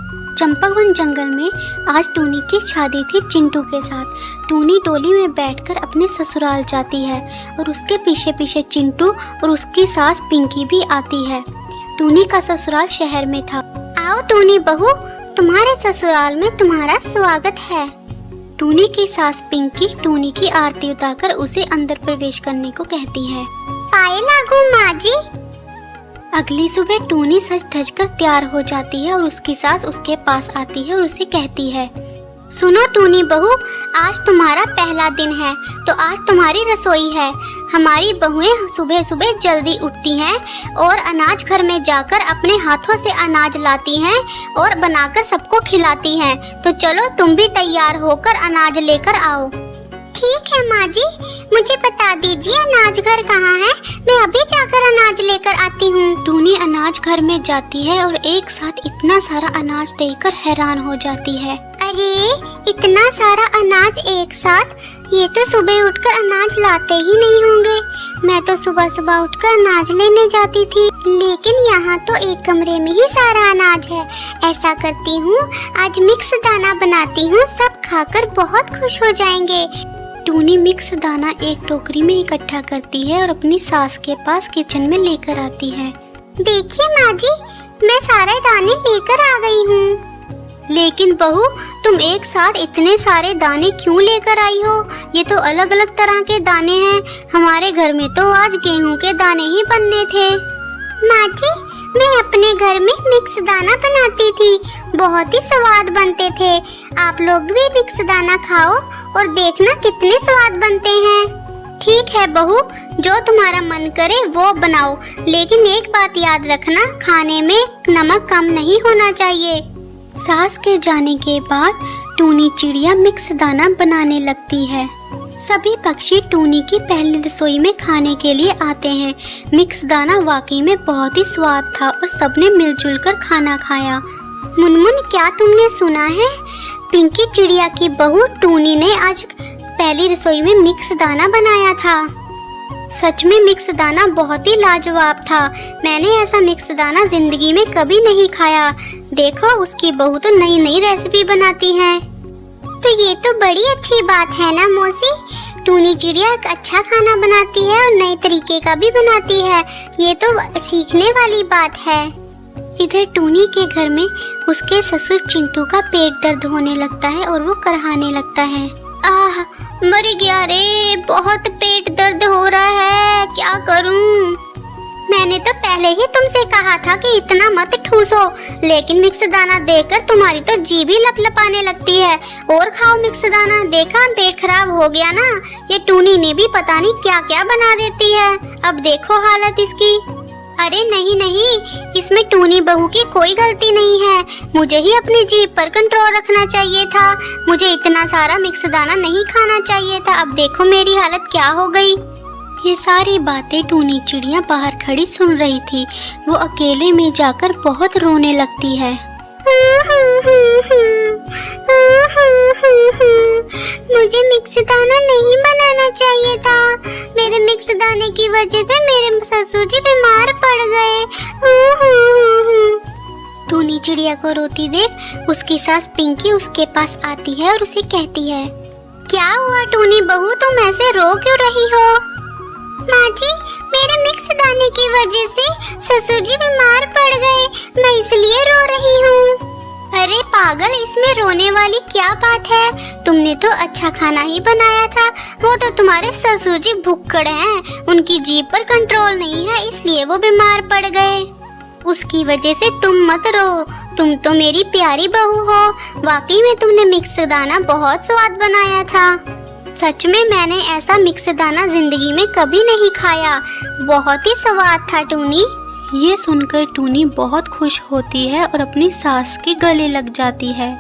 चंपावन जंगल में आज टूनी की शादी थी चिंटू के साथ। टूनी डोली में बैठकर अपने ससुराल जाती है और उसके पीछे पीछे चिंटू और उसकी सास पिंकी भी आती है। टूनी का ससुराल शहर में था। आओ टूनी बहू, तुम्हारे ससुराल में तुम्हारा स्वागत है। टूनी की सास पिंकी टूनी की आरती उतारकर उसे अंदर प्रवेश करने को कहती है। पाए लागू माँ जी। अगली सुबह टूनी सज धज कर तैयार हो जाती है और उसकी सास उसके पास आती है और उसे कहती है, सुनो टूनी बहू, आज तुम्हारा पहला दिन है तो आज तुम्हारी रसोई है। हमारी बहुएं सुबह सुबह जल्दी उठती हैं और अनाज घर में जाकर अपने हाथों से अनाज लाती हैं और बनाकर सबको खिलाती हैं। तो चलो तुम भी तैयार होकर अनाज लेकर आओ। ठीक है माँ जी, मुझे बता दीजिए अनाज घर कहाँ है, मैं अभी जाकर अनाज लेकर आती हूँ। टूनी अनाज घर में जाती है और एक साथ इतना सारा अनाज देखकर हैरान हो जाती है। अरे इतना सारा अनाज एक साथ, ये तो सुबह उठकर अनाज लाते ही नहीं होंगे। मैं तो सुबह सुबह उठकर अनाज लेने जाती थी, लेकिन यहाँ तो एक कमरे में ही सारा अनाज है। ऐसा करती हूँ, आज मिक्स दाना बनाती हूँ, सब खाकर बहुत खुश हो जाएंगे। टूनी मिक्स दाना एक टोकरी में इकट्ठा करती है और अपनी सास के पास किचन में लेकर आती है। देखिए माँ जी, मैं सारे दाने लेकर आ गई हूँ। लेकिन बहू, तुम एक साथ इतने सारे दाने क्यों लेकर आई हो? ये तो अलग अलग तरह के दाने हैं। हमारे घर में तो आज गेहूं के दाने ही बनने थे। माँ जी, मैं अपने घर में मिक्स दाना बनाती थी, बहुत ही स्वाद बनते थे। आप लोग भी मिक्स दाना खाओ और देखना कितने स्वाद बनते हैं। ठीक है बहू, जो तुम्हारा मन करे वो बनाओ, लेकिन एक बात याद रखना, खाने में नमक कम नहीं होना चाहिए। सास के जाने के बाद टूनी चिड़िया मिक्स दाना बनाने लगती है। सभी पक्षी टूनी की पहली रसोई में खाने के लिए आते हैं। मिक्स दाना वाकई में बहुत ही स्वाद था और सबने मिलजुल कर खाना खाया। मुनमुन, क्या तुमने सुना है? पिंकी चिड़िया की बहू टूनी ने आज पहली रसोई में मिक्स दाना बनाया था। सच में मिक्स दाना बहुत ही लाजवाब था। मैंने ऐसा मिक्स दाना जिंदगी में कभी नहीं खाया। देखो, उसकी बहू तो नई नई रेसिपी बनाती है। तो ये तो बड़ी अच्छी बात है ना मौसी, टूनी चिड़िया एक अच्छा खाना बनाती है और नए तरीके का भी बनाती है। ये तो सीखने वाली बात है। इधर टूनी के घर में उसके ससुर चिंटू का पेट दर्द होने लगता है और वो कराहने लगता है। आह, मर गया रे, बहुत पेट दर्द हो रहा है, क्या करूं? मैंने तो पहले ही तुमसे कहा था कि इतना मत ठूसो, लेकिन मिक्स दाना देखकर तुम्हारी तो जीभ ही लपलपाने लगती है। और खाओ मिक्स दाना, देखा पेट खराब हो गया ना। ये टूनी ने भी पता नहीं क्या क्या बना देती है। अब देखो हालत इसकी। अरे नहीं नहीं, इसमें टूनी बहू की कोई गलती नहीं है। मुझे ही अपनी जीभ पर कंट्रोल रखना चाहिए था। मुझे इतना सारा मिक्स दाना नहीं खाना चाहिए था। अब देखो मेरी हालत क्या हो गई। ये सारी बातें टूनी चिड़िया बाहर खड़ी सुन रही थी। वो अकेले में जाकर बहुत रोने लगती है। मुझे मिक्स दाना नहीं बनाना चाहिए था। मेरे मिक्स दाने की वजह से मेरे ससुर जी बीमार पड़ गए। टूनी चिड़िया को रोती देख उसकी सास पिंकी उसके पास आती है और उसे कहती है, क्या हुआ टूनी बहू, तुम ऐसे रो क्यों रही हो? माँ जी, मेरे मिक्स दाने की वजह से ससुर जी बीमार पड़ गए, मैं इसलिए रो रही हूँ। अरे पागल, इसमें रोने वाली क्या बात है? तुमने तो अच्छा खाना ही बनाया था। वो तो तुम्हारे ससुर जी भुक्कड़ हैं, उनकी जीभ पर कंट्रोल नहीं है, इसलिए वो बीमार पड़ गए। उसकी वजह से तुम मत रो, तुम तो मेरी प्यारी बहू हो। वाकई में तुमने मिक्स दाना बहुत स्वाद बनाया था। सच में मैंने ऐसा मिक्स दाना जिंदगी में कभी नहीं खाया, बहुत ही स्वाद था टूनी। ये सुनकर टूनी बहुत खुश होती है और अपनी सास के गले लग जाती है।